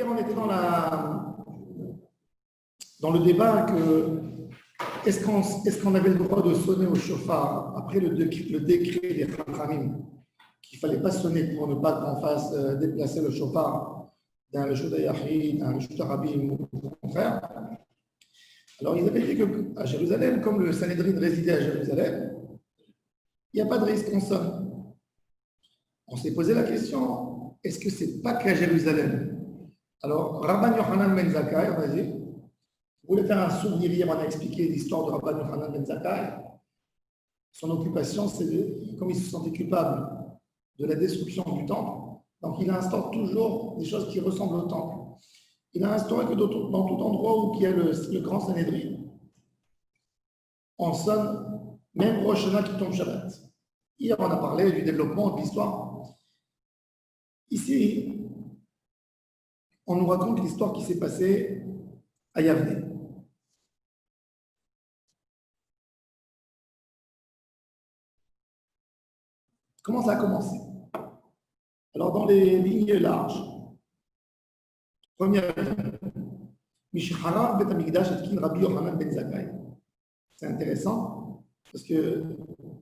on était dans le débat que est-ce qu'on avait le droit de sonner au chauffard après le décret des Khamim qu'il ne fallait pas sonner pour ne pas qu'on fasse déplacer le chauffard d'un Reshut Yahid, d'un Reshut Rabim ou au contraire. Alors, ils avaient dit qu'à Jérusalem, comme le Sanhedrin résidait à Jérusalem, il n'y a pas de risque qu'on sonne. On s'est posé la question, est-ce que ce n'est pas qu'à Jérusalem? Alors, Rabban Yochanan ben Zakkai, on a dit, vous voulez faire un souvenir hier, on a expliqué l'histoire de Rabban Yochanan ben Zakkai. Son occupation, c'est comme il se sentait coupable de la destruction du temple, donc il instaure toujours des choses qui ressemblent au temple. Il a instauré que dans tout endroit où il y a le grand Sanhedrin, on sonne même Rosh Hashanah qui tombe Shabbat. Hier, on a parlé du développement de l'histoire. Ici, on nous raconte l'histoire qui s'est passée à Yavne. Comment ça a commencé? Alors, dans les lignes larges, première Mishharar Bet Amigdash Atkin Rabbi Yochanan ben Zakkai. C'est intéressant parce que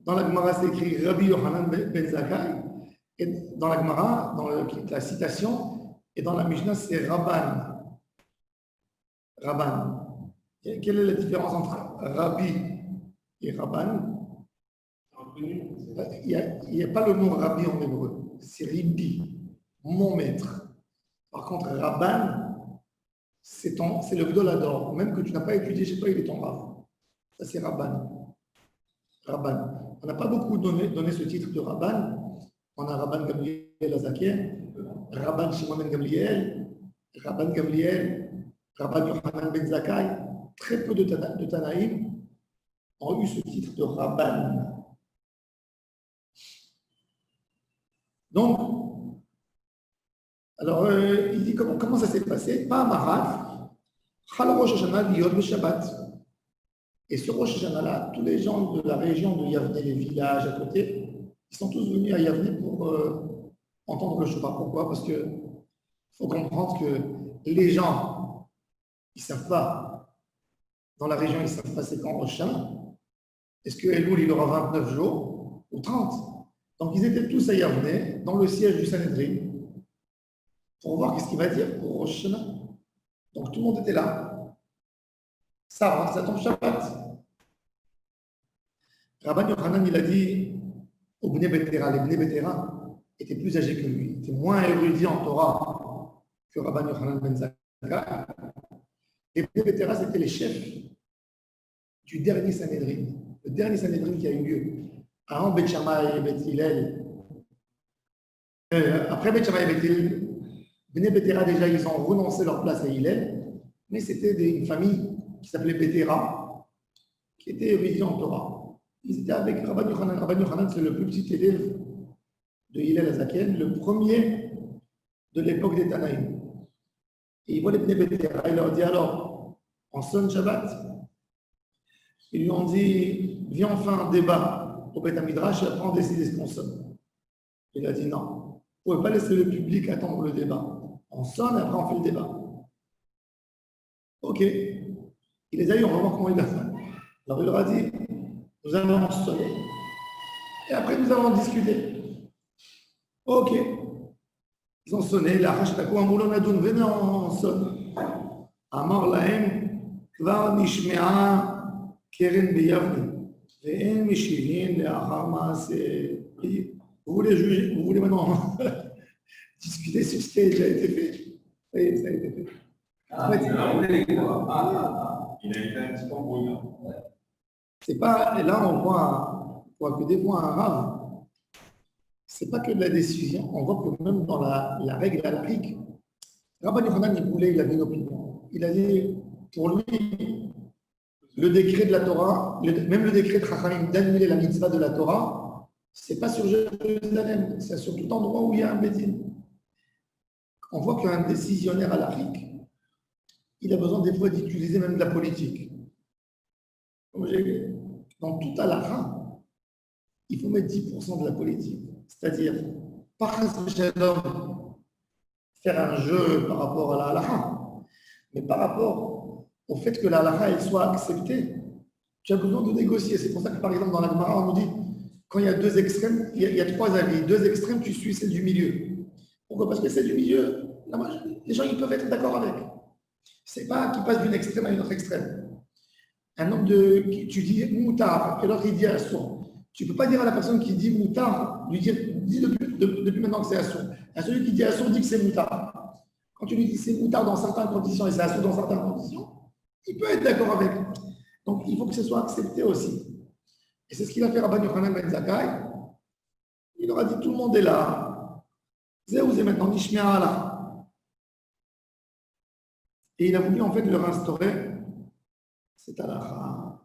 dans la Gemara, c'est écrit Rabbi Yochanan ben Zakkai, et dans la Gemara, dans la citation, et dans la Mishnah, c'est Rabban. Rabban. Quelle est la différence entre Rabbi et Rabban? Il n'y a pas le mot Rabbi en hébreu, c'est Ribi, mon maître. Par contre, Rabban, c'est le Gdolador, même que tu n'as pas étudié chez toi, il est ton Rav. Ça, c'est Rabban. Rabban. On n'a pas beaucoup donné ce titre de Rabban. On a Rabban Gamliel Azakir, Rabban Shimon ben Gamliel, Rabban Gamliel, Rabban Yochanan ben Zakkai. Très peu de Tanaïm ont eu ce titre de Rabban. Donc, alors, il dit comment ça s'est passé? Pas Marat, Chal Rosh Hashanah Liyot le Shabbat. Et ce Rosh Hashanah-là, tous les gens de la région de Yavne, les villages à côté, ils sont tous venus à Yavne pour entendre le shofar. Pourquoi? Parce qu'il faut comprendre que les gens, ils ne savent pas, dans la région, ils ne savent pas c'est quand Rosh Hashanah. Est-ce que Elul, il aura 29 jours ou 30? Donc, ils étaient tous à Yavne, dans le siège du Sanhedrin, pour voir qu'est-ce qu'il va dire pour Rosh Hashanah. Donc, tout le monde était là. Ça rentre, ça tombe Shabbat. Rabban Yochanan, il a dit aux Bnei Betera, les Bnei Betera étaient plus âgés que lui, étaient moins érudits en Torah que Rabban Yochanan ben Zakkai. Les Bnei Betera, c'était les chefs du dernier Sanhedrin, le dernier Sanhedrin qui a eu lieu avant Bet Shammai et Bet Hillel. Après Bet Shammai et Bet Hillel, Bnei Betera, déjà, ils ont renoncé leur place à Hillel, mais c'était une famille qui s'appelait Betera, qui était érudit en Torah. Ils étaient avec Rabban Yochanan. Rabban Yochanan, c'est le plus petit élève de Hillel Azaken, le premier de l'époque des Tanaïm. Et il voit les Bnei Betera, il leur dit alors, on sonne Shabbat. Ils lui ont dit, viens, on fait un débat au Beth Midrash et après on décide ce qu'on sonne. Il a dit non, vous ne pouvez pas laisser le public attendre le débat. On sonne et après on fait le débat. Ok. Il les a eu, on va voir comment il a fait. Alors il leur a dit, nous allons sonner et après nous allons discuter. Ok. Ils ont sonné, la Hashtako Amoulon Adoun, venez, on sonne. Amar Lahem, Kvar Nishmea Keren Beyavne, Ve'en Mishivin, Le'achar Maaseh. Vous voulez juger, vous voulez maintenant discuter sur ce qui a déjà été fait. Ça y est, ça a été fait. En fait, il a été un petit peu brouillon. C'est pas, et là on voit que des fois un rave, c'est pas que de la décision, on voit que même dans la règle halakhique, Rabban Yochanan il avait une opinion. Il a dit, pour lui, le décret de la Torah, même le décret de Chachamim d'annuler la mitzvah de la Torah, c'est pas sur Jérusalem, c'est sur tout endroit où il y a un bédine. On voit qu'un décisionnaire halakhique, il a besoin des fois d'utiliser même de la politique. Dans tout halakha, il faut mettre 10% de la politique. C'est-à-dire, par exemple, faire un jeu par rapport à la halakha, mais par rapport au fait que la halakha elle soit acceptée, tu as besoin de négocier. C'est pour ça que, par exemple, dans la Gemara, on nous dit, quand il y a deux extrêmes, il y a trois avis. Deux extrêmes, tu suis celle du milieu. Pourquoi? Parce que celle du milieu, les gens, ils peuvent être d'accord avec. C'est pas qu'ils passent d'une extrême à une autre extrême. Un homme tu dis moutard, et l'autre, il dit assour. Tu ne peux pas dire à la personne qui dit moutard, lui dire, dis depuis maintenant que c'est assour. À celui qui dit assour, dit que c'est moutard. Quand tu lui dis c'est moutard dans certaines conditions et c'est assour dans certaines conditions, il peut être d'accord avec. Donc, il faut que ce soit accepté aussi. Et c'est ce qu'il a fait Rabban Yochanan ben Zakkai. Il leur a dit, tout le monde est là. Zéouzé maintenant, Nishmea là. Et il a voulu en fait leur instaurer cette halakha.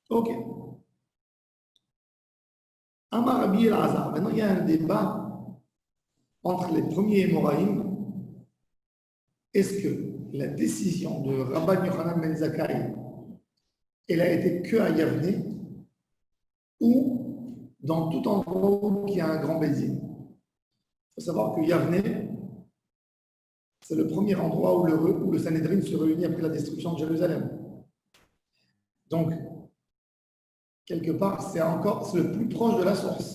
Ok. Amar Rabbi El-Azhar. Maintenant, il y a un débat entre les premiers Émoraïm. Est-ce que la décision de Rabban Yochanan ben Zakkai, elle a été que à Yavne ou dans tout endroit où il y a un grand bézin? Il faut savoir que Yavne, c'est le premier endroit où le Sanhédrin se réunit après la destruction de Jérusalem. Donc, quelque part, c'est le plus proche de la source.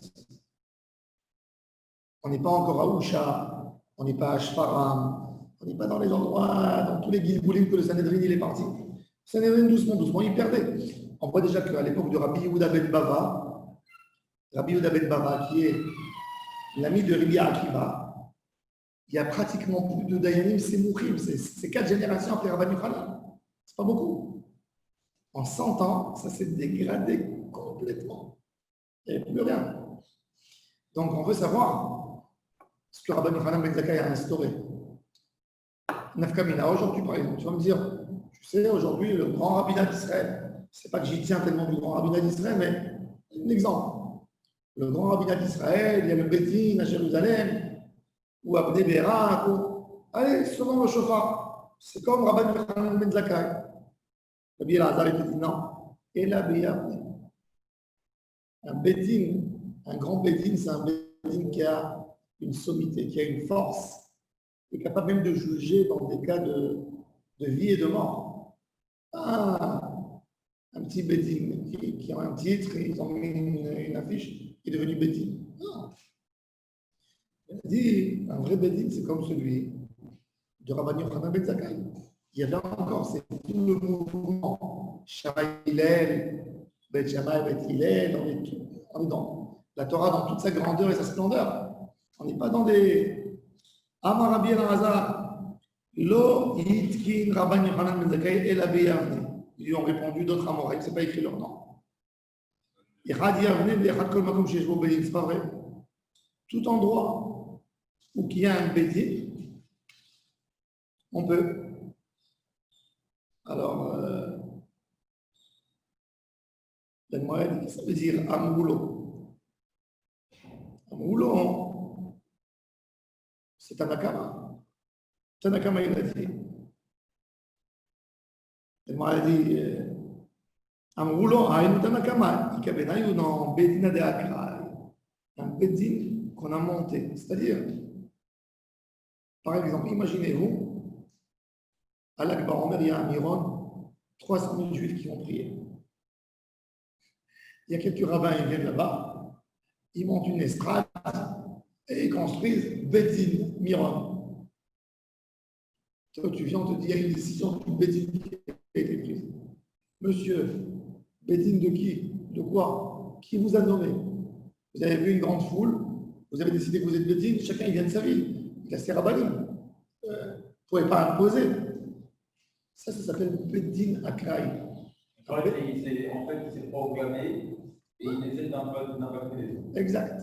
On n'est pas encore à Ousha, on n'est pas à Shfaram, on n'est pas dans les endroits, dans tous les Gilboulim que le Sanhédrin il est parti. Le Sanhédrin, doucement, il perdait. On voit déjà qu'à l'époque de Rabbi Yehuda ben Bava, qui est l'ami de Rabbi Akiva, il y a pratiquement plus de Dayanim, c'est Mouchim, c'est 4 générations après Rabban Yochanan. C'est pas beaucoup. En 100 ans, ça s'est dégradé complètement. Il n'y avait plus rien. Donc, on veut savoir ce que Rabban Yochanan ben Zakkai a instauré. Nafkamina, aujourd'hui, par exemple, tu vas me dire, tu sais, aujourd'hui, le grand rabbinat d'Israël, c'est pas que j'y tiens tellement du grand rabbinat d'Israël, mais un exemple. Le grand rabbinat d'Israël, il y a le Bédine à Jérusalem, ou à Bnei Berak, allez, selon le chauffard. C'est comme Rabban Yochanan ben Zakkai. Rabbi El-Azhar, il te dit non. Et la Biyavne. Un Bédine, un grand Bédine, c'est un Bédine qui a une sommité, qui a une force, qui est capable même de juger dans des cas de vie et de mort. Ah, un petit Bédine qui a un titre, ils ont mis une affiche, qui est devenu Bédine. Non. Il a dit, un vrai Bédine, c'est comme celui de Rabban Yochanan ben Zakkai. Il y avait encore, c'est tout le mouvement. Shammai Hillel, Bet Shammai, Bet Hillel, on est dans la Torah dans toute sa grandeur et sa splendeur. On n'est pas dans des Amar Rabbi El-Azhar, Lo Yitkin Rabban Yochanan ben Zakkai El Abiyavne. Ils lui ont répondu d'autres Amoraïm, c'est pas écrit leur nom. Irad Yavne, V'Echad Kol Makom Sheshbo Bédin, c'est pas vrai. Tout endroit où il y a un Bédin, on peut. Alors, ça veut dire Amoulo. Amoulo, c'est Tanakama. Tanakama, il a dit. Il a dit Amoulo, Aïnou Tanakama, il y avait un Bédina de Akra, un Bédin qu'on a monté. C'est-à-dire, par exemple, imaginez-vous, à l'Akbar Omer, il y a un Miron, 300 000 juifs qui vont prier. Il y a quelques rabbins, ils viennent là-bas, ils montent une estrade et ils construisent Bédine Miron. Toi, tu viens, on te dit, il y a une décision de Bédine qui a été prise. Monsieur, Bédine de qui? De quoi? Qui vous a nommé? Vous avez vu une grande foule, vous avez décidé que vous êtes Bédine, chacun il vient de sa ville. Il a ses rabbinim. Vous ne pouvez pas imposer. Ça s'appelle Bédine Akraï. En fait, il s'est proclamé et il essaie d'impacter les autres. Exact.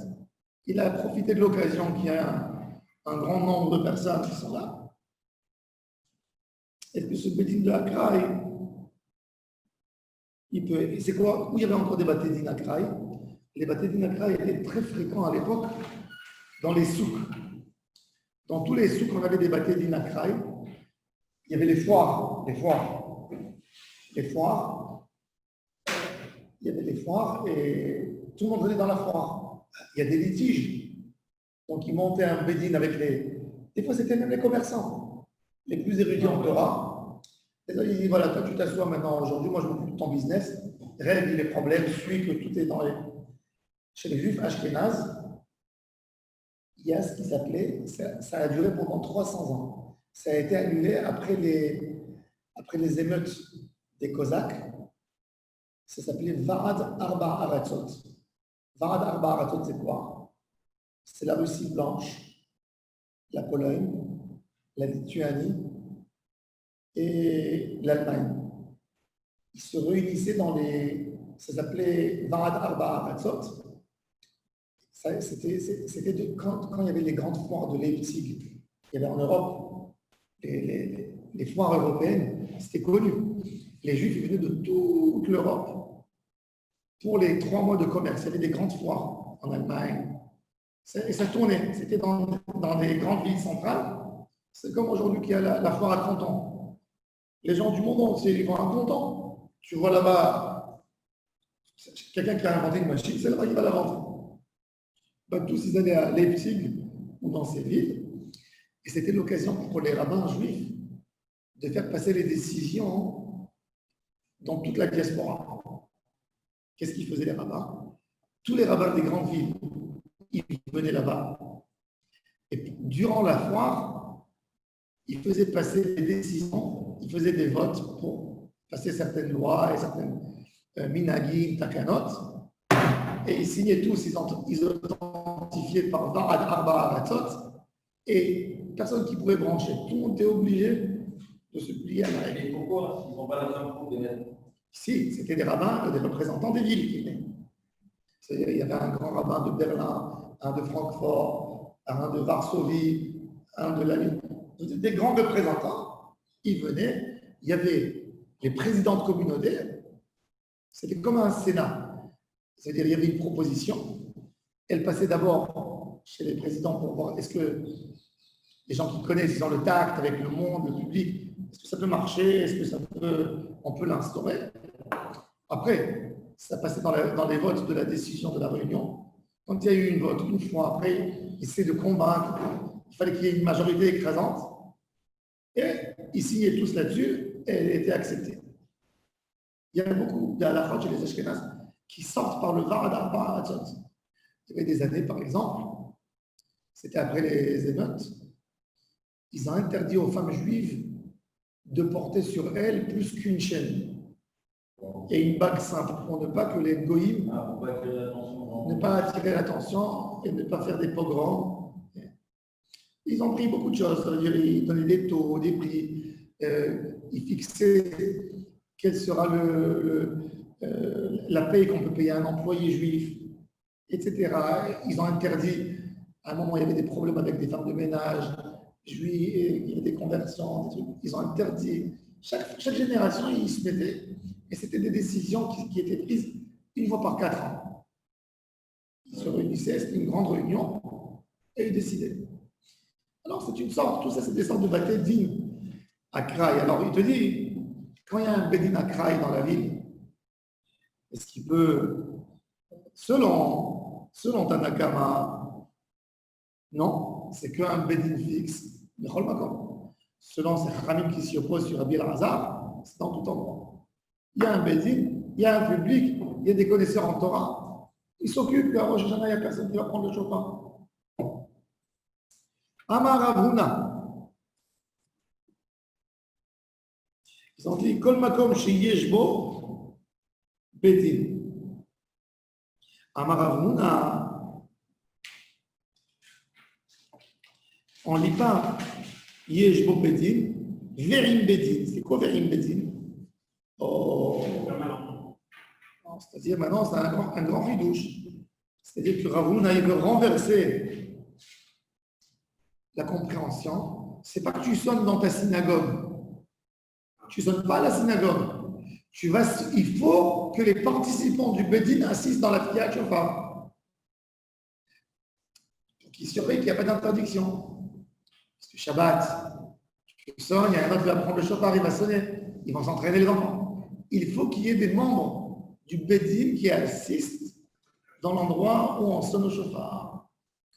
Il a profité de l'occasion qu'il y a un grand nombre de personnes qui sont là. Est-ce que ce Bédine de Akraï, il peut. C'est quoi? Où il y avait encore des Bédine Akraï? Les Bédine Akraï étaient très fréquents à l'époque dans les souks. Dans tous les souks, on avait des Bédine Akraï. Il y avait les foires. Il y avait des foires et tout le monde venait dans la foire. Il y a des litiges. Donc, ils montaient un bédine avec des Des fois, c'était même les commerçants, les plus érudits en Torah. Et là, il dit, voilà, toi, tu t'assois maintenant aujourd'hui, moi, je m'occupe de ton business, règle les problèmes, suis que tout est dans les... Chez les Juifs ashkénazes, il y a ce qui s'appelait, ça a duré pendant 300 ans. Ça a été annulé après les émeutes des Cosaques. Ça s'appelait Varad Arba Aratzot. Varad Arba Aratzot, c'est quoi? C'est la Russie blanche, la Pologne, la Lituanie et l'Allemagne. Ils se réunissaient dans les... Ça s'appelait Varad Arba Aratzot. C'était quand il y avait les grandes foires de Leipzig. Il y avait en Europe les foires européennes, c'était connu. Les Juifs venaient de toute l'Europe pour les 3 mois de commerce. Il y avait des grandes foires en Allemagne. Et ça tournait. C'était dans des grandes villes centrales. C'est comme aujourd'hui qu'il y a la foire à Canton. Les gens du monde entier, ils vont à Canton. Tu vois là-bas, quelqu'un qui a inventé une machine, c'est là-bas qu'il va la vendre. Ben, tous ils allaient à Leipzig ou dans ces villes. Et c'était l'occasion pour les rabbins juifs de faire passer les décisions dans toute la diaspora. Qu'est-ce qu'ils faisaient les rabbins? Tous les rabbins des grandes villes, ils venaient là-bas. Et durant la foire, ils faisaient passer des décisions, ils faisaient des votes pour passer certaines lois et certaines minagim, takanot. Et ils signaient tous, ils authentifiaient par Varad Arba Aratzot. Et personne qui pouvait brancher. Tout le monde était obligé de se plier à la règle. Et pourquoi ils n'ont pas la même pour des lettres? Si, c'était des rabbins, des représentants des villes qui venaient. C'est-à-dire, il y avait un grand rabbin de Berlin, un de Francfort, un de Varsovie, un de la ville. Des grands représentants, ils venaient. Il y avait les présidents de communautés. C'était comme un Sénat. C'est-à-dire, il y avait une proposition. Elle passait d'abord chez les présidents pour voir est-ce que les gens qui connaissent, ils ont le tact avec le monde, le public, est-ce que ça peut marcher, est-ce que on peut l'instaurer. Après, ça passait dans les votes de la décision de la réunion. Quand il y a eu une vote, une fois après, il essaie de convaincre, il fallait qu'il y ait une majorité écrasante. Et ils signaient tous là-dessus et elle était acceptée. Il y a beaucoup d'halachot chez les Ashkénazes qui sortent par le Varad Arba Aratzot. Il y avait des années, par exemple, c'était après les émeutes, ils ont interdit aux femmes juives de porter sur elles plus qu'une chaîne et une bague simple pour ne pas que les goïms ne pas attirer l'attention et ne pas faire des pogroms. Ils ont pris beaucoup de choses, ça veut dire ils donnaient des taux, des prix, ils fixaient quelle sera la paye qu'on peut payer à un employé juif, etc. Ils ont interdit, à un moment il y avait des problèmes avec des femmes de ménage, juifs, il y avait des conversions, des trucs. Ils ont interdit. Chaque génération, ils se mettaient. Et c'était des décisions qui étaient prises une fois par 4 ans. Ils se réunissaient, c'était une grande réunion, et ils décidaient. Alors, c'est une sorte, tout ça, c'est des sortes de batailles dignes à Kraï. Alors, il te dit, quand il y a un Bédin à Kraï dans la ville, est-ce qu'il peut, selon Tanakama, non, c'est qu'un Bédin fixe. Selon ces Khamim qui s'y opposent sur Rabbi el-Hazar, c'est dans tout endroit. Il y a un Bédin, il y a un public, il y a des connaisseurs en Torah, ils s'occupent, à Rosh Hashanah, il n'y a personne qui va prendre le chopin. Amar Ravuna. Ils ont dit Kol Makom Sheyeshbo Bédin. Amar Ravuna. On ne lit pas Yeshbo Bedin, Verim Bedin. C'est quoi Verim Bedin? Oh, c'est-à-dire maintenant, c'est un grand fidouche. C'est-à-dire que Ravuna, il veut renverser la compréhension. C'est pas que tu sonnes dans ta synagogue. Tu ne sonnes pas à la synagogue. Il faut que les participants du Bedin assistent dans la Fiat Shofar. Pour qu'ils surveillent qu'il n'y a pas d'interdiction. Parce que Shabbat, tu sonnes, il y a un autre qui va prendre le chauffard, il va sonner, ils vont s'entraîner les enfants. Il faut qu'il y ait des membres du Bédine qui assistent dans l'endroit où on sonne au chauffard.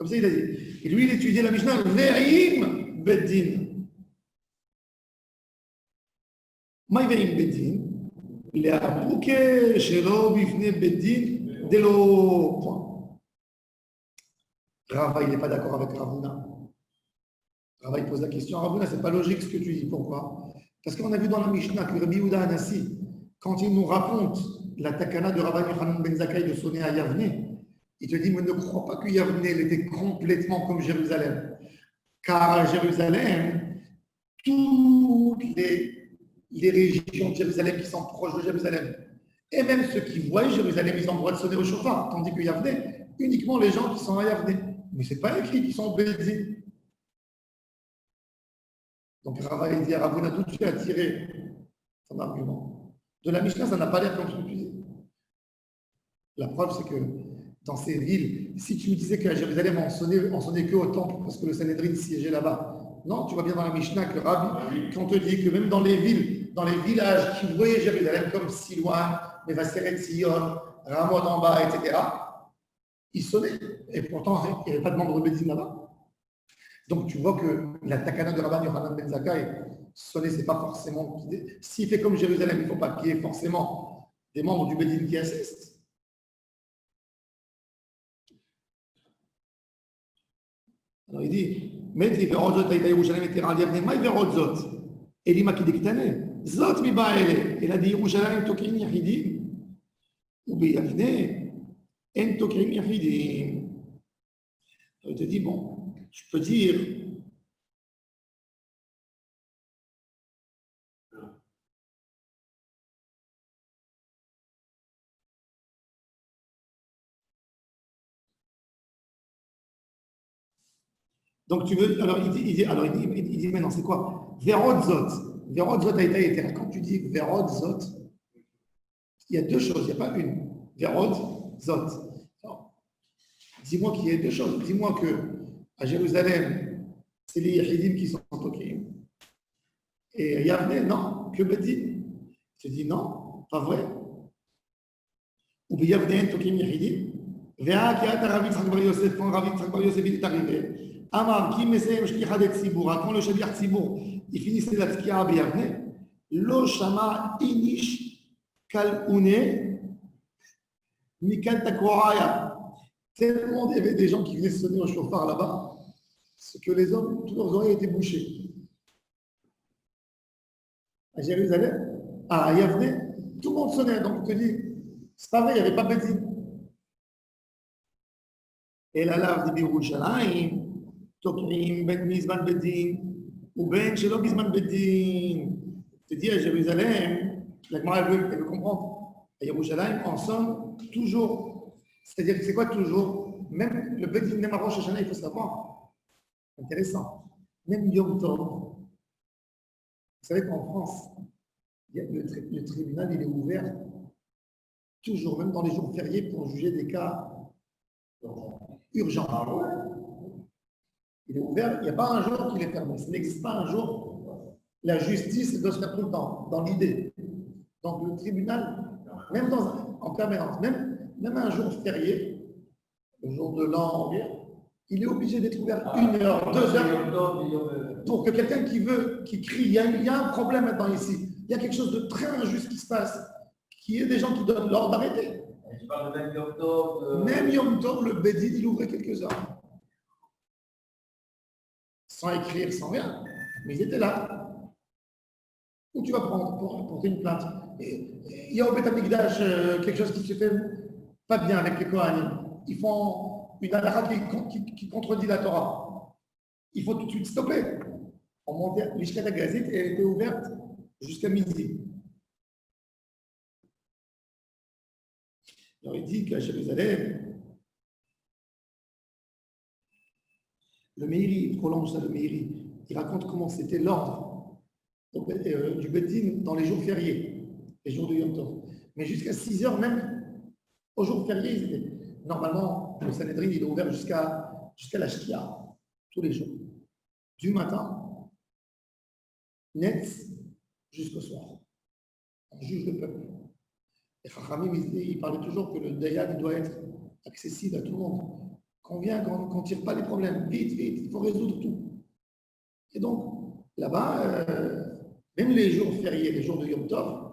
Comme ça, il a dit. Et lui, il étudiait la Mishnah, Ve'im Beddin. מה יבאים בדין? להבוקה שלא בפני בדין דלא point. Rava, il n'est pas d'accord avec Ravuna. Rava, il pose la question. Ravuna, c'est pas logique ce que tu dis. Pourquoi? Parce qu'on a vu dans la Mishnah que Rabbi Yehuda Anassi, quand il nous raconte la takana de Rabbi Yochanan ben Zakkai de sonner à Yavne, il te dit, mais ne crois pas que Yavne était complètement comme Jérusalem. Car à Jérusalem, toutes les régions de Jérusalem qui sont proches de Jérusalem, et même ceux qui voient Jérusalem, ils ont le droit de sonner au chauffard, tandis que Yavne, uniquement les gens qui sont à Yavne. Mais ce n'est pas écrit qu'ils sont bédis. Donc Rava dit à Ravuna tout de suite à tirer son argument. De la Mishnah, ça n'a pas l'air comme tu dis. La preuve, c'est que dans ces villes, si tu me disais qu'à Jérusalem, on sonnait que au temple parce que le Sanhédrin siégeait là-bas, non, tu vois bien dans la Mishnah que Rabbi, qu'on te dit que même dans les villes, dans les villages qui voyaient Jérusalem comme Silouan, Mevaseret Sion, Ramot en bas, etc., ils sonnaient. Et pourtant, il n'y avait pas de membre de Bédine là-bas. Donc tu vois que la takana de Rabban Yochanan ben Zakkai, sonner, c'est pas forcément. S'il fait comme Jérusalem, il ne faut pas qu'il y ait forcément des membres du Bédine qui assistent. Alors il dit, Metri ve'odzot הייתה ירושלים מתירה על יבנה, מהי ve'odzot? אלי מה כדקטנה? זאת מבא אלה, אלא דירושלים תוקעים יחידים, וביבנה אין תוקעים יחידים. Il te dit, bon, je peux dire, donc tu veux, alors il dit mais non, c'est quoi? Verodzot a été, quand tu dis Verodzot, il y a deux choses, il n'y a pas une. Verodzot. Dis-moi qu'il y a deux choses. Dis-moi que à Jérusalem, c'est les Yahidim qui sont toqués. Et Yavne, non, que Bedin. Je dis non, pas vrai. Ou bien Yavne, toqués Yahidim. Vea qui a Ravi Tzrak Bar Yosef, quand Ravi Tzrak Bar Yosef est arrivé. Amar, qui mesem shkicha de Tzibour, quand le Shaliach Tzibour, il finissait la Tzkiya à Yavne, lo shama inish kal une mikal takoraya. Tellement il y avait des gens qui venaient sonner au chauffard là-bas, c'est que les hommes, tous leurs oreilles étaient bouchées. À Jérusalem, à Yavne, tout le monde sonnait. Donc on te dit, c'est pas vrai, il n'y avait pas Bédine. Et la lave de Birushalayim, Tokrim, Ben Mizman Bédine, ou Ben Shelo Mizman Bédine. Je te dis à Jérusalem, la Gemara veut comprendre. À Yerushalayim, on sonne toujours. C'est-à-dire que c'est quoi toujours? Même le Bédine, même avant Shoshana, il faut savoir. Intéressant. Même Yom Tov. Vous savez qu'en France, le tribunal, il est ouvert toujours, même dans les jours fériés, pour juger des cas urgents. Il est ouvert, il n'y a pas un jour qu'il est fermé. Ça n'existe pas un jour. La justice doit se faire tout le temps, dans l'idée. Donc le tribunal, même en permanence, même un jour férié, le jour de l'an, il est obligé d'être ouvert 1 heure, 2 heures, pour que quelqu'un qui crie, il y a un problème maintenant ici, il y a quelque chose de très injuste qui se passe, qu'il y ait des gens qui donnent l'ordre d'arrêter. Tu parles de même Yom Tov. Même Yom Tov, le Bédine, il ouvrait quelques heures. Sans écrire, sans rien, mais ils étaient là. Où tu vas prendre pour porter une plainte? Il y a au Beth Amikdash quelque chose qui se fait pas bien avec les Kohanim. Ils font une halakha qui contredit la Torah. Il faut tout de suite stopper. On montait, l'Ishkat Gazette était ouverte jusqu'à midi. Alors il dit qu'à Jérusalem, le Meiri, il prolonge ça, le Meiri, il raconte comment c'était l'ordre du Bédine dans les jours fériés, les jours de Yom Tov. Mais jusqu'à 6 heures même, aux jours fériés, normalement, le Sanhédrin, il est ouvert jusqu'à la Shkia, tous les jours. Du matin, net, jusqu'au soir. On juge le peuple. Et Chachamim, il parlait toujours que le Dayan doit être accessible à tout le monde. qu'on vient, qu'on ne tire pas les problèmes. Vite, vite, il faut résoudre tout. Et donc, là-bas, même les jours fériés, les jours de Yom Tov,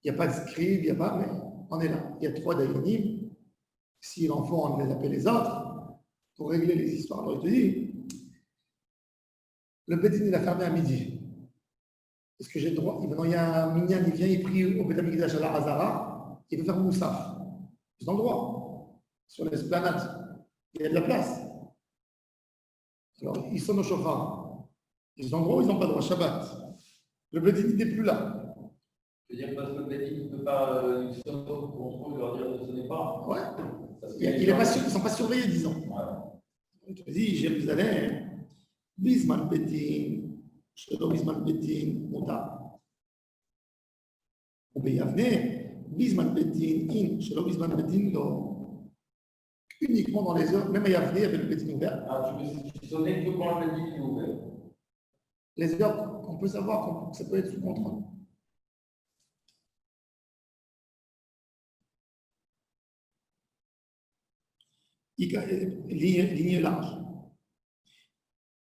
il n'y a pas de scribe, il n'y a pas, mais on est là. Il y a 3 dayanim. S'il en faut, on les appelle les autres pour régler les histoires. Alors, il te dit, le Bédine, il a fermé à midi. Est-ce que j'ai le droit? Maintenant, il y a un minyan, il vient, il prie au Beth Amikdash à la Hazara, il veut faire Moussaf. Ils ont le droit. Sur l'esplanade, il y a de la place. Alors, ils sonnent au chauffard. Ils ont le droit ou ils n'ont pas le droit? Shabbat. Le Bédine n'est plus là. Je veux dire, parce que le Bédine ne peut pas ils sont au contrôle, leur dire ne sonnez pas. Ouais. Ils ne sont pas surveillés, disons. Ouais. Tu me dis, Jérusalem, Bisman Bédine, Shelo Bisman Bédine, Mota. Ou Beyavne, Bisman Bédine, In, Shelo Bisman Bédine, Lo. Uniquement dans les heures, même à Yavne, avec le Bédine ouvert. Ah, tu sonnais que quand le Bédine est ouvert. Les heures qu'on peut savoir que ça peut être sous contrôle. Ligne large.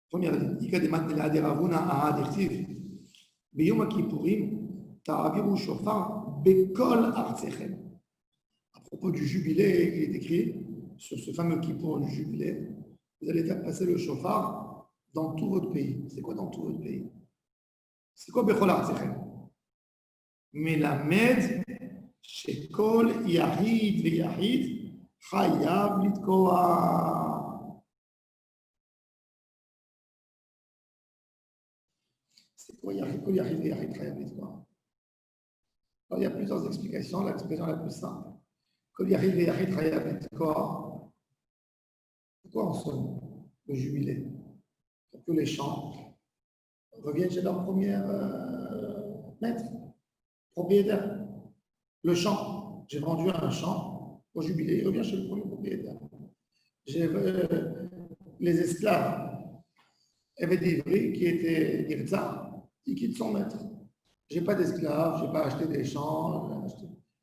Première ligne. Ika de matnela de ravuna a adirtiv. Biyom Kippourim, ta'aviru shofar bekol artsechem. À propos du jubilé, il est écrit sur ce fameux Kippour du jubilé, vous allez faire passer le shofar dans tout votre pays. C'est quoi dans tout votre pays? C'est quoi bekol artsechem? Melamed shekol yahid veyahid chayav litkoa. C'est quoi Yahid Chayav Litkoa? Alors, il y a plusieurs explications. L'explication la plus simple. Kol Yahid Yahid Chayav Litkoa. Pourquoi on sonne le jubilé? Pour que les champs reviennent chez leur premier maître, propriétaire. Le champ, j'ai vendu un champ au jubilé, il revient chez le premier propriétaire. Les esclaves avaient des vrais qui étaient Irza, ils quittent son maître. Je n'ai pas d'esclaves, je n'ai pas acheté des champs,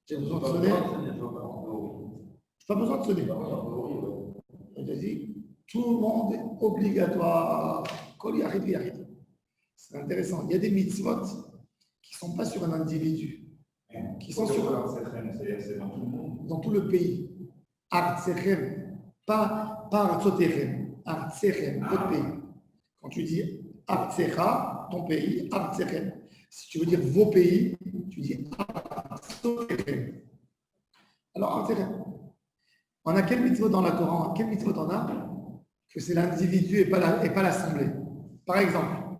j'ai besoin de sonner. Je n'ai pas besoin de sonner. Je dis, tout le monde est obligatoire. C'est intéressant. Il y a des mitzvot qui ne sont pas sur un individu, qui sont sur dans tout le pays. Artserem, pas Artsotechem, Artserem, votre pays. Quand tu dis Artsecha, ton pays, Artserem. Si tu veux dire vos pays, tu dis Artsotechem. Alors, Artserem. On a quel mitzvot dans la Torah? Quel mitzvot on a? Que c'est l'individu et pas l'assemblée. Par exemple,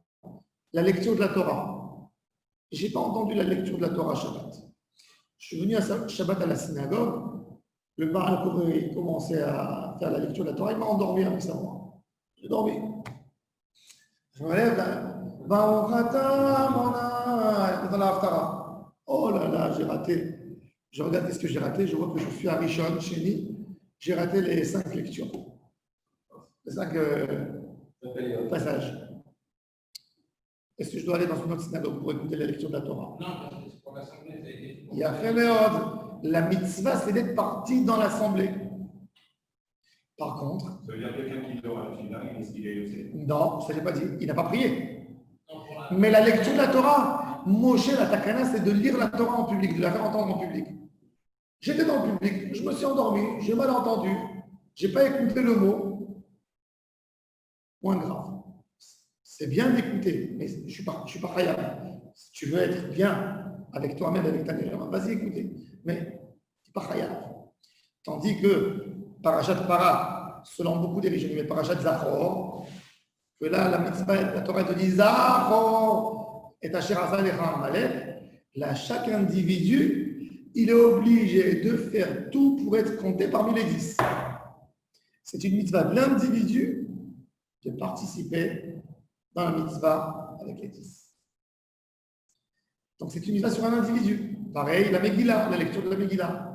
la lecture de la Torah. Je n'ai pas entendu la lecture de la Torah Shabbat. Je suis venu à Shabbat à la synagogue. Le Baal Koré commençait à faire la lecture de la Torah. Il m'a endormi avec sa voix. J'ai dormi. Je me lève là. Dans la Haftara. Oh là là, j'ai raté. Je regarde qu'est-ce que j'ai raté. Je vois que je suis à Rishon, Sheni. J'ai raté les 5 lectures. Les 5 passages. Est-ce que je dois aller dans une autre synagogue pour écouter la lecture de la Torah? Non, parce que c'est pour l'assemblée. Il y a fait la mitzvah, c'est d'être parti dans l'assemblée. Par contre, ça veut dire quelqu'un qui dort à la finale, est-ce qu'il est aussi? non, ça ne l'ai pas dit. Il n'a pas prié. Mais la lecture de la Torah, Moshe, la takana, c'est de lire la Torah en public, de la faire entendre en public. J'étais dans le public, je me suis endormi, j'ai mal entendu, je n'ai pas écouté le mot. Moins grave. C'est bien d'écouter, mais je ne suis pas khayab. Si tu veux être bien avec toi-même, avec ta neshama, vas-y écouter. Mais tu n'es pas khayab. Tandis que Parashat Para, selon beaucoup des religions, mais Parashat Zachor, que là, la mitzvah, la Torah te dit Zachor et Asher Asa Lecha Amalek, là, chaque individu, il est obligé de faire tout pour être compté parmi les 10. C'est une mitzvah de l'individu de participer dans la mitzvah avec les 10. Donc c'est une mitzvah sur un individu. Pareil, la Megillah, la lecture de la Megillah.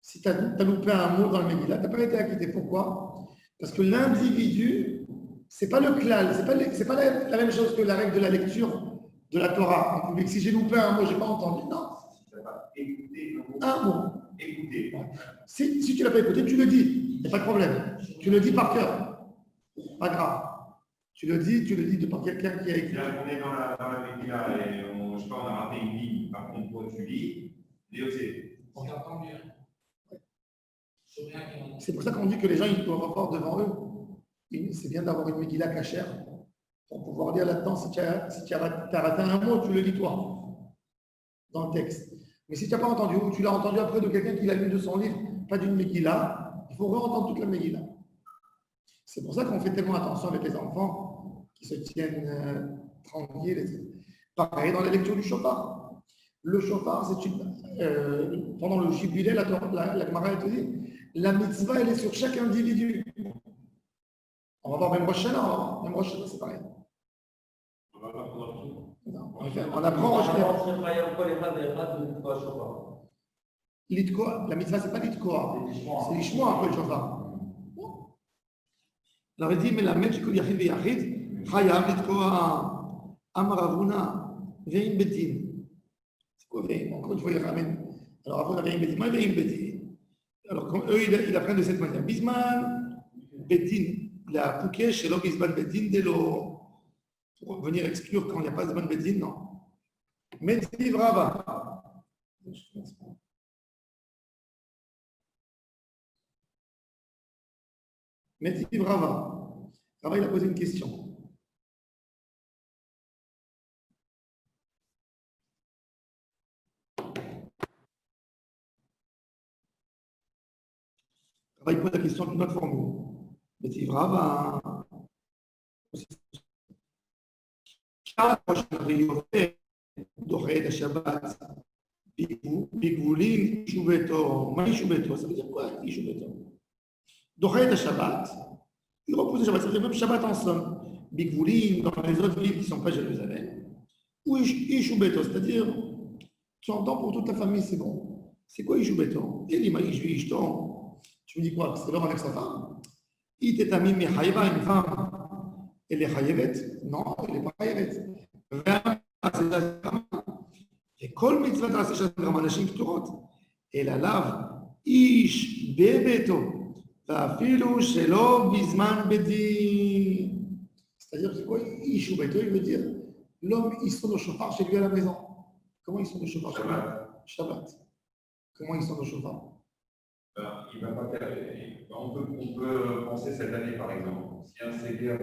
Si tu as loupé un mot dans la Megillah, tu n'as pas été acquitté. Pourquoi? Parce que l'individu, ce n'est pas le klal, ce n'est pas la même chose que la règle de la lecture de la Torah en public. Si j'ai loupé un mot, je n'ai pas entendu, non. Tu n'as pas écouté le mot. Un mot. Écouter. Si tu ne l'as pas écouté, tu le dis. Il n'y a pas de problème. Tu le dis par cœur. Pas grave. Tu le dis de par quelqu'un qui a écrit. Là, on est dans la Megillah et je sais pas, on a raté une ligne. Par contre, toi, tu lis, Léocé. On t'entend mieux. C'est pour ça qu'on dit que les gens ils doivent avoir devant eux. C'est bien d'avoir une Megillah cachère pour pouvoir lire là-dedans. Si tu as raté un mot, tu le lis toi dans le texte. Mais si tu n'as pas entendu, ou tu l'as entendu après de quelqu'un qui l'a lu de son livre, pas d'une Megillah, il faut re-entendre toute la Megillah. C'est pour ça qu'on fait tellement attention avec les enfants qui se tiennent tranquilles. Pareil dans la lecture du shofar. Le shofar, c'est pendant le jubilé, la Gemara te dit, la mitzvah, elle est sur chaque individu. On va voir même Rosh Hashanah, c'est pareil. On va pas prendre tout. Non, on apprend Rosh Hashanah. L'itkoa, la mitzvah, c'est pas l'itkoa, c'est l'ishmoa, après le shofar. Alors il dit, mais la même chose, yachid v'yachid, chayav l'itkoa, amaravuna, ve'im bedin. C'est quoi ve'im? Encore une fois, il ramène. Alors avant, on a ve'im bedin. Moi, ve'im bedin. Alors, comme eux, ils apprennent de cette manière. Bisman bedin, la pouquet, chez l'homme, bisman bedin, dès l'eau. Pour venir exclure quand il n'y a pas de bisman bedin, non. Metiv Rava. Metiv Rava. Rava, il a posé une question. Rava, il pose la question d'une autre formule. Metiv Rava. דוחה את השבת בגבולים אישו ביתו. מה אישו ביתו? Ça veut dire quoi אישו ביתו? דוחה את השבת, il repousse le Shabbat, ça veut dire même Shabbat en somme. Bigvoulim, dans les autres villes qui ne sont pas Jérusalem. Ou Ishu Beto, c'est-à-dire, tu entends pour toute ta famille, c'est bon. C'est quoi Ishu Beto? Et l'ima Ishu Ishton. Tu me dis quoi? C'est l'homme avec sa femme? Il t'est ami, mais Haïba, une femme. Elle est Haïvet? Non, elle n'est pas Haïvet. וכל מצוות תעשה של הנשים פטורות, אלא לאו איש בביתו, ואפילו שלא בזמן בית דין. C'est-à-dire, c'est quoi איש וביתו? Il veut dire, l'homme, ils sont au chauffard chez lui à la maison. Comment ils sont au chauffard chez lui? Shabbat. Comment ils sont au chauffard? Il va pas faire. On peut penser cette année, par exemple, si un sévère,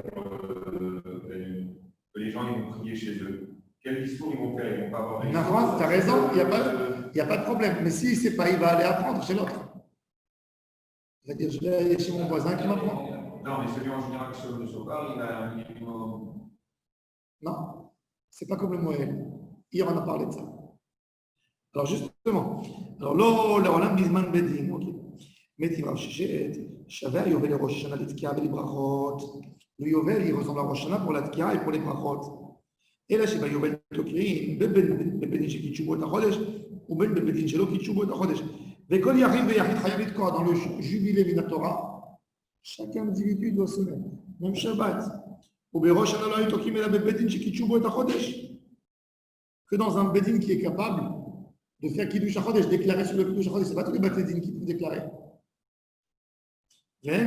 que les gens ils vont prier chez eux. Quel discours ils vont faire? Ils vont pas avoir. Non, tu as raison, il n'y a pas de problème. Mais s'il ne sait pas, il va aller apprendre chez l'autre. Il va dire, je vais aller chez mon voisin qui m'apprend. Non, mais celui en général sur le chauffard, il a un minimum. Non, c'est pas comme le Moël. Hier, on a parlé de ça. Alors, justement, alors, לעולם בזמן בית דין, מת רב ששת, שווה היובל לראש השנה לתקיעה ולברכות. Le Yovel, il ressemble à Rosh Hashanah pour la tki'a et pour les brachot. Et là, c'est Yovel Tokrin, Bebedin Shekichubo et Achodesh, ou Ben Bebedin Shelo Kichubo et Achodesh. Vekol Yachid Veyachid Chayavit Koha, dans le jubilé Minatora, chaque individu doit se mettre, même Shabbat. Ou Berosh Hashanah Lo Tokim et la Bebedin Shekichubo et Achodesh. Que dans un Bedin qui est capable de faire Kiddush Achodesh, déclarer sur le Kiddush Achodesh, c'est pas tous les Bedin qui peuvent déclarer. Et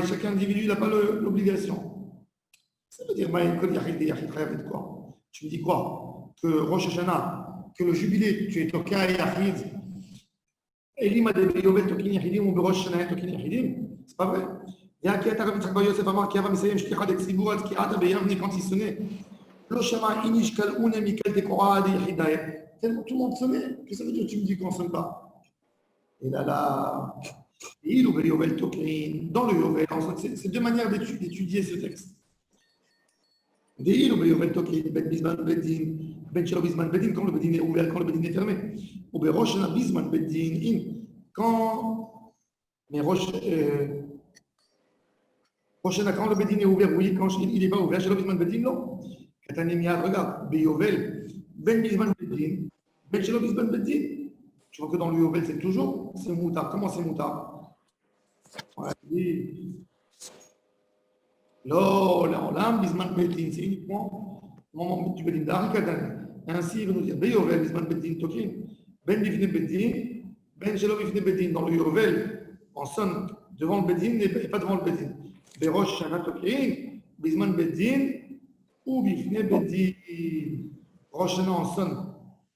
chaque individu n'a pas l'obligation. Ça veut dire, tu me dis quoi? Que Rosh Hashanah, que le jubilé, tu es Tokai Yachid, Elim de Yovel Tokin Yachidim ou Rosh Hashanah Tokin Yachidim, c'est pas vrai. Quand il sonnait, tout le monde sonnait. Qu'est-ce que ça veut dire? Tu me dis qu'on ne sonne pas. Et là. Dans le Yovel, c'est deux manières d'étudier ce texte. Comme le Bedin est ouvert, quand le Bedin est fermé. Quand le Bedin est ouvert, oui, quand il n'est pas ouvert, non. Regarde, Yovel, Ben Bisman Bedin, Ben Shelo Bisman Bedin. Tu vois que dans le Yovel, c'est toujours, c'est moutard. Comment c'est moutard? Non, là, on l'a, Bisman Bedin, c'est uniquement au moment du Bedin d'Arikatan. Ainsi, il va nous dire, Beyovel, Bisman Beddin Tokin, Ben Livne Beddin, Ben Shelo Livne Beddin. Dans le Yovel, on sonne devant le Beddin et pas devant le Beddin. Berosh Shana Tokin, Bisman Beddin, ou Bifne Beddin. Rosh Shana, on sonne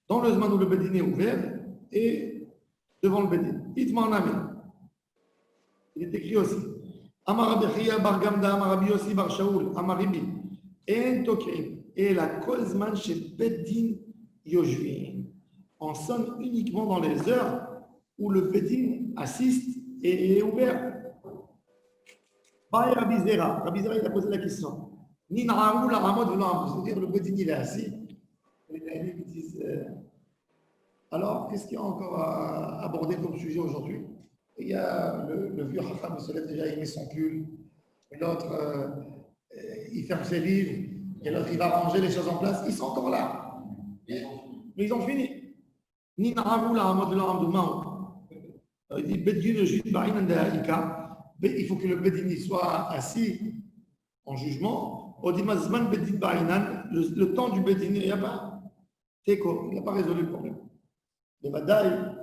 dans le Zman où le Beddin est ouvert et devant le Beddin. Itman Amin. Il est écrit aussi. Amarabechia bar Gamda, Amarabi Yossi bar Shaul, Amaribi. En Tokin. Et la Kolzman chez Beddin Yoshvin. On sonne uniquement dans les heures où le Beddin assiste et est ouvert. Rabbi Zera, il a posé la question. Nina'aou la ramod v'lo, c'est-à-dire le Beddin il est assis. Les Naïms disent alors, qu'est-ce qu'il y a encore à aborder comme sujet aujourd'hui? Il y a le vieux Chacham, il se lève déjà, il met son pull. L'autre, il ferme ses livres. Et l'autre, il va ranger les choses en place. Ils sont encore là. Mais ils ont fini. Il faut que le Bedini soit assis en jugement. Le temps du Bedini, il n'y a pas. Il n'a pas résolu le problème. Le Badaï,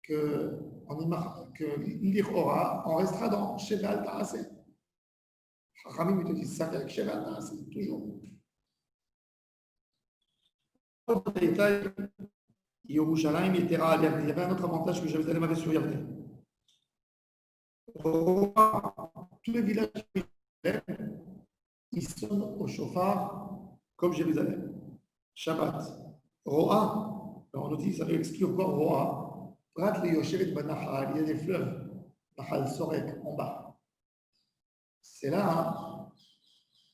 que l'Ichora, on restera dans Cheval Tarasé. Chachamim, ils te disent ça avec Cheval Tarasé, toujours. Yerushalayim Yetera al Yavne. Il y avait un autre avantage que Jérusalem avait sur Yavne. Tous les villages de Jérusalem, ils sonnent au chauffard comme Jérusalem. Shabbat. Roa. On nous dit, ça veut exclure quoi Roa. Prat le Yoshevet Banachal. Il y a des fleuves. Nahal Sorek, en bas. C'est là,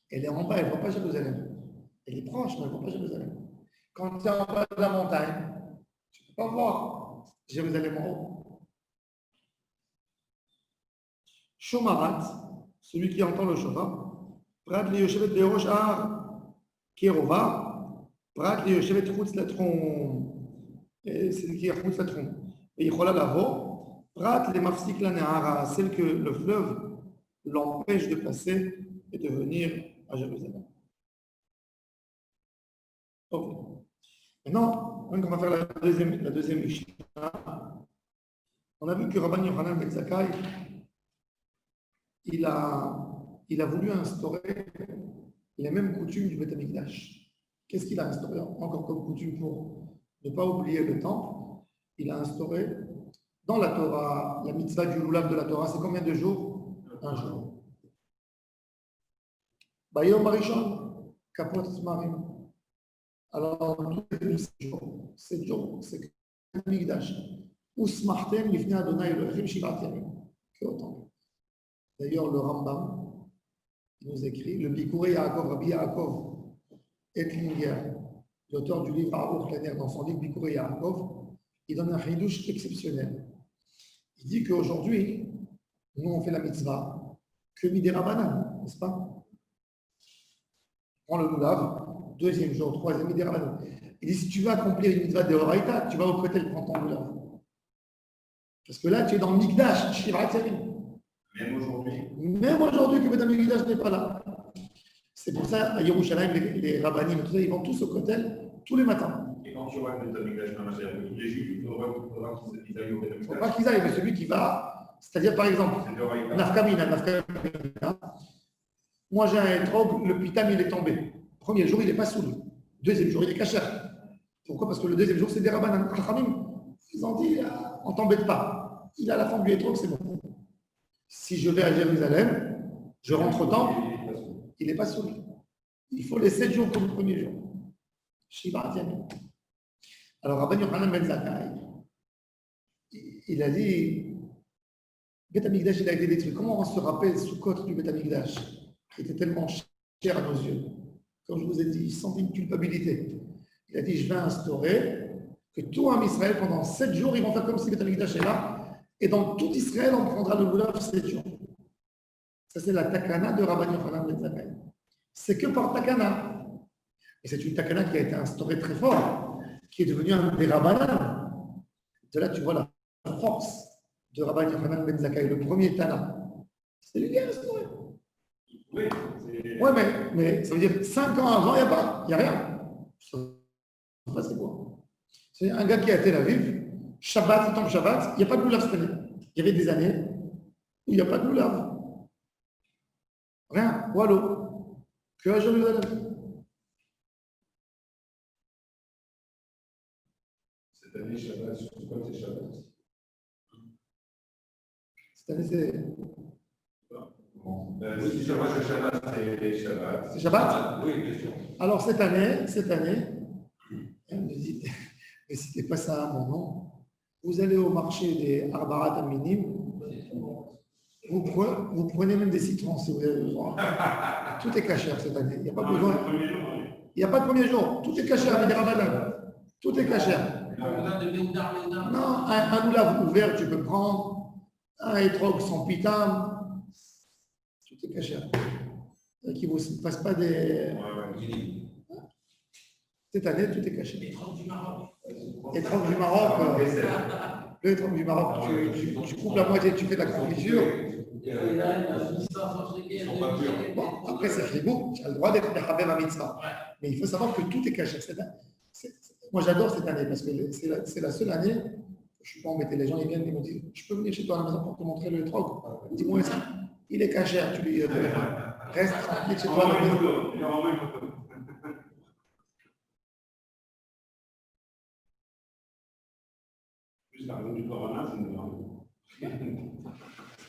elle est en bas, elle ne voit pas Jérusalem. Elle est proche, mais elle ne voit pas Jérusalem. Quand tu es en bas de la montagne, tu ne peux pas voir Jérusalem en haut. Shomarat, celui qui entend le shofar, Prat le Yoshevet Berosh Har Kerova, Prat le Yoshevet Chutz Latron, c'est celui qui est Chutz Latron. Et Yichola Lavo, Prat le Mafsik la Nehara, celle que le fleuve l'empêche de passer et de venir à Jérusalem. Ok. Maintenant, on va faire la deuxième Mishnah. On a vu que Rabban Yochanan ben Zakkai, il a voulu instaurer les mêmes coutumes du Beth Amikdash. Qu'est-ce qu'il a instauré encore comme coutume pour ne pas oublier le temple? Il a instauré dans la Torah, la mitzvah du lulav de la Torah, c'est combien de jours? Un jour. Bayom Barishon, Kapot Marim. Alors, tous les 7 jours, c'est que Mikdash. Usmartem, Lifne Adonai, Elohim, Shivat Yamim. Que autant. D'ailleurs, le Rambam nous écrit, le Bikurei Yaakov, Rabbi Yaakov Etlinger, l'auteur du livre Aruch Laner, dans son livre Bikurei Yaakov, il donne un chidouche exceptionnel. Il dit qu'aujourd'hui, nous, on fait la mitzvah que Midei Rabbanan, n'est-ce pas? On le lulav, deuxième jour, troisième, Midei Rabbanan. Il dit si tu veux accomplir une mitzvah de Horaïta, tu vas au Kotel prendre ton lulav. Parce que là, tu es dans le Mikdash, Shivat Yamim. Même aujourd'hui, que Beth Mikdash n'est pas là. C'est pour ça, à Yerushalayim, les rabbanim, tout ça, ils vont tous au Kotel tous les matins. Et quand tu vois que Beth Mikdash, les Juifs, il faudra qu'ils aillent au Beth Mikdash. Il ne faut pas qu'ils aillent, mais celui qui va, c'est-à-dire par exemple, Nafkamina. Moi j'ai un étrog, le pitam il est tombé. Premier jour, il n'est pas saoul. Deuxième jour, il est kasher. Pourquoi? Parce que le deuxième jour, c'est des rabbanim. Ils ont dit, on ne t'embête pas. Il a la forme du étrog, c'est bon. Si je vais à Jérusalem, je rentre au temple, il n'est pas saoul. Il faut les 7 jours comme le premier jour. Shiva Yamim. Alors, Rabban Yochanan ben Zakkai, il a dit, Beth Amikdash, il a été détruit. Comment on se rappelle Sukkot du Beth Amikdash, qui était tellement cher à nos yeux? Comme je vous ai dit, il sentait une culpabilité. Il a dit, je vais instaurer que tout un Israël, pendant 7 jours, ils vont faire comme si Beth Amikdash est là. Et dans tout Israël, on prendra le lulav 7 jours. Ça, c'est la takana de Rabban Yochanan ben Zakkai. C'est que par takana. Et c'est une takana qui a été instaurée très fort, qui est devenue un des rabbanan. De là, tu vois la force de Rabban Yochanan ben Zakkai, le premier Tana. C'est lui qui a instauré. Oui, mais ça veut dire 5 ans avant, il n'y a rien. Enfin, c'est quoi? C'est un gars qui est à Tel Aviv, Shabbat, il tombe Shabbat, il n'y a pas de loulav cette année. Il y avait des années où il n'y a pas de loulav. Rien, voilà. Que à Jérusalem. Cette année, Shabbat, surtout quand c'est Shabbat. Cette année, c'est. Bon. Si Shabbat, c'est Shabbat, c'est Shabbat. C'est Shabbat? Oui, bien sûr. Alors, cette année, ne citez pas ça à mon nom. Vous allez au marché des Arbarat Aminim, vous prenez même des citrons si vous avez besoin. Tout est cachère cette année. Il n'y a pas besoin. Il n'y a pas de premier jour. Tout est cachère avec des Ramadan. Tout est cachère. Non, un loulav ouvert, tu peux prendre. Un étrog sans pitam. Tout est cachère. Qui ne vous passe pas des. Cette année, tout est caché. Étrog du Maroc. Le étrog du Maroc, tu coupes la moitié, tu fais de la confiture. Bon, après, c'est fribourg, tu as le droit d'être Mechaber à mitzvah. Mais il faut savoir que tout est caché. Moi, j'adore cette année parce que c'est la seule année. Je ne suis pas embêté. Les gens ils viennent et me disent je peux venir chez toi à la maison pour te montrer le étrog. Dis-moi ça. Il est caché. Tu lui reste tranquille chez toi à la maison.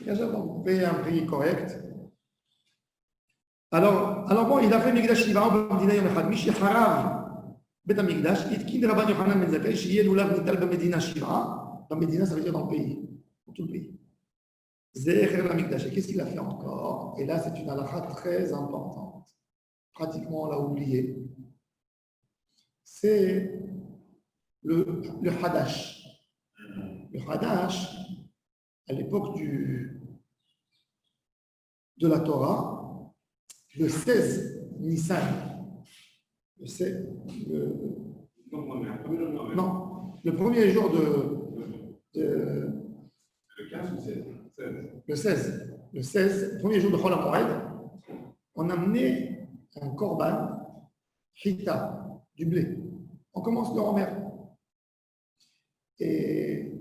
Vous payez un prix correct. Alors bon, il a fait Migdash Shiva, Bamdina Yom Echad, Mishi Harav, Bet HaMikdash, Itkin Rabban Yochanan Ben Zakkai, Shiye Lulav Nital Bamedina Shiva. Bamedina, ça veut dire dans le pays, dans tout le pays. Zecher l'Amikdash. Et qu'est-ce qu'il a fait encore? Et là, c'est une halakha très importante. Pratiquement, on l'a oublié. C'est le Hadash. Le Hadash, à l'époque de la Torah, le 16 Nissan, le premier jour Le 15 ou 16? le 16, le premier jour de Chol HaMoed, on amenait un korban, chita, du blé. On commence le mer. Et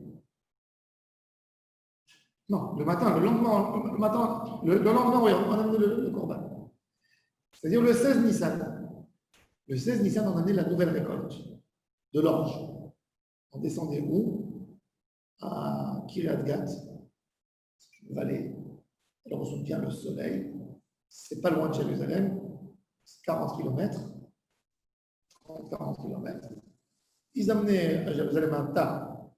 non, le matin, le lendemain, oui, on amenait le korban. C'est-à-dire le 16 Nissan. Le 16 Nissan, on amenait la nouvelle récolte de l'orge. On descendait où? À Kiryat Gat, une vallée. Elle reçoit bien le soleil. C'est pas loin de Jérusalem, c'est 40 km. 30-40 km. Ils amenaient à Jérusalem un tas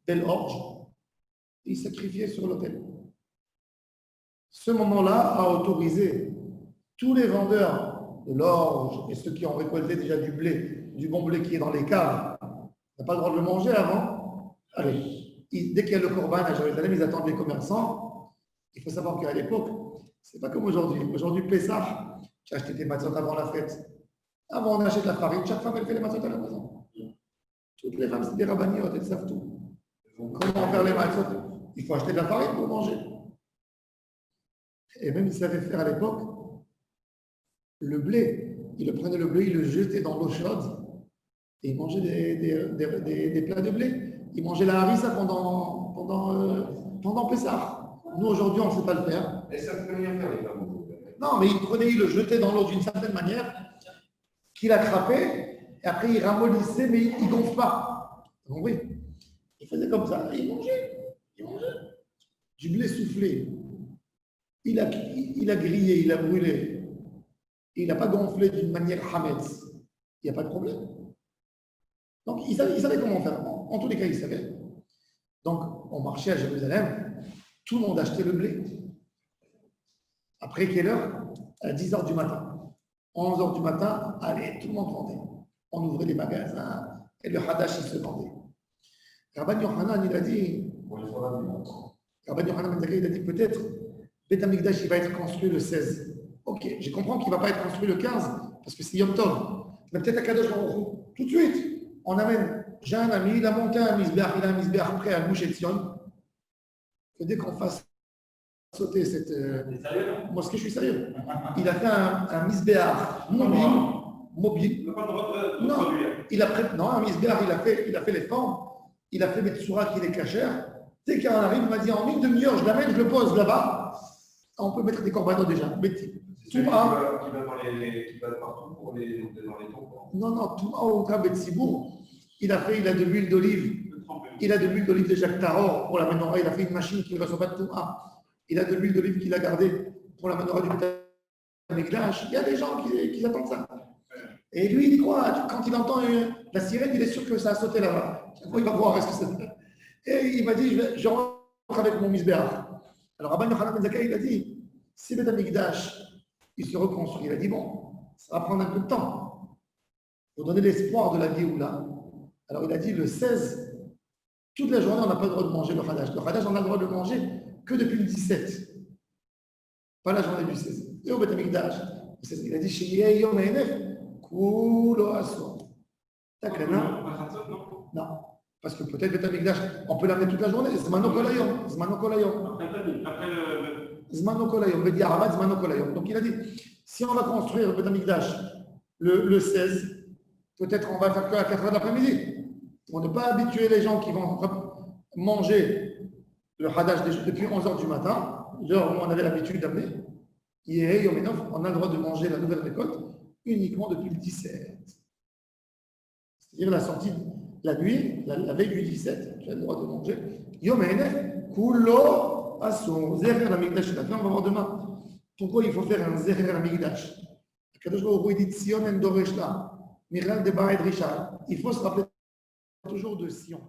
d'ailes orge. Ils sacrifiaient sur l'autel. Ce moment-là a autorisé tous les vendeurs de l'orge et ceux qui ont récolté déjà du blé, du bon blé qui est dans les caves, n'ont pas le droit de le manger avant. Allez, dès qu'il y a le korban à Jérusalem, ils attendent les commerçants. Il faut savoir qu'à l'époque, c'est pas comme aujourd'hui. Aujourd'hui, Pessah, tu as acheté tes matzot avant la fête. Avant, on achète la farine. Chaque femme, elle fait les matzot à la maison. Toutes les femmes, c'est des rabbiniotes, elles savent tout. Comment faire les matzot? Il faut acheter de la farine pour manger. Et même, ils savaient faire à l'époque le blé. Ils prenaient le blé, ils le jetaient dans l'eau chaude et ils mangeaient des plats de blé. Ils mangeaient la harissa pendant Pessah. Nous, aujourd'hui, on ne sait pas le faire. Et ça ne peut rien faire, les femmes. Non, mais ils le jetaient dans l'eau d'une certaine manière qu'il attrapait et après, il ramollissait, mais il ne gonfle pas. Vous comprenez? Il faisait comme ça, et il mangeait. Du blé soufflé. Il a grillé, il a brûlé. Il n'a pas gonflé d'une manière hametz. Il n'y a pas de problème. Donc, il savait comment faire. En tous les cas, il savait. Donc, on marchait à Jérusalem. Tout le monde achetait le blé. Après quelle heure? À 10h du matin. 11h du matin, allez, tout le monde vendait. On ouvrait les magasins et le Hadash, il se vendait. Rabban Yochanan, il a dit, Rabban Yochanan Ben Zakkai, il a dit peut-être, Beth HaMikdash, il va être construit le 16. Ok, je comprends qu'il ne va pas être construit le 15, parce que c'est Yom Tov. Mais peut-être à Kadosh Baruch Hu, tout de suite, on amène. J'ai un ami, il a monté un misbeach, il a un misbeach prêt à Mouche Etzion. Que dès qu'on fasse sauter cette mosquée, je suis sérieux. Il a fait un misbeach mobile mobile. On n'a pas le droit de Non. produire. Il a non, un misbéar, il a fait les formes, il a fait des tsouras qui est cachère. Tu sais, quand on arrive, il m'a dit en une demi-heure, je l'amène, je le pose là-bas. On peut mettre des corbanots déjà. Métier. C'est celui qui va partout pour dans les tours. Non, tout au cas Betsibourg, il a de l'huile d'olive. Il a de l'huile d'olive de Jacques Taror pour la menorah. Il a fait une machine qui ne reçoit pas de Touma. Il a de l'huile d'olive qu'il a gardée pour la menorah du Mikdash. Il y a des gens qui attendent ça. Et lui, il dit quoi? Quand il entend la sirène, il est sûr que ça a sauté là-bas. Il va voir est-ce que c'est. Et il m'a dit, je rentre avec mon misbéach. Alors Rabban Yochanan ben Zakkai, il a dit, si le Mikdash, il se reconstruit, il a dit, bon, ça va prendre un peu de temps. Pour donner l'espoir de la Géoula. Alors il a dit, le 16, toute la journée, on n'a pas le droit de manger le Hadash. Le Hadash, on a le droit de le manger que depuis le 17. Pas la journée du 16. Et au Beth Amikdash, il a dit, Shiyeh Yom Enef, Kulo Asor. Non. Parce que peut-être Beth Amikdash, on peut l'amener toute la journée. Zmano Kolayom. Zmano Kolayom. Zmano Kolayom. Bedi Arabat, Zmano Kolayom. Donc il a dit, si on va construire le Beth Amikdash le 16, peut-être on va faire que à 4 heures de l'après-midi. Pour ne pas habituer les gens qui vont manger le Hadash depuis 11 heures du matin, l'heure où on avait l'habitude d'amener, on a le droit de manger la nouvelle récolte uniquement depuis le 17. C'est-à-dire la sortie la nuit, la veille du 17, tu as le droit de manger. Yom Enef, Kulo Asur, Zerer la Mikdash. On va voir demain. Pourquoi il faut faire un Zerer la Mikdash? Kadosh Baruch Hu dit Sion en Doreshla, Miral de Baed Richard. Il faut se rappeler toujours de Sion.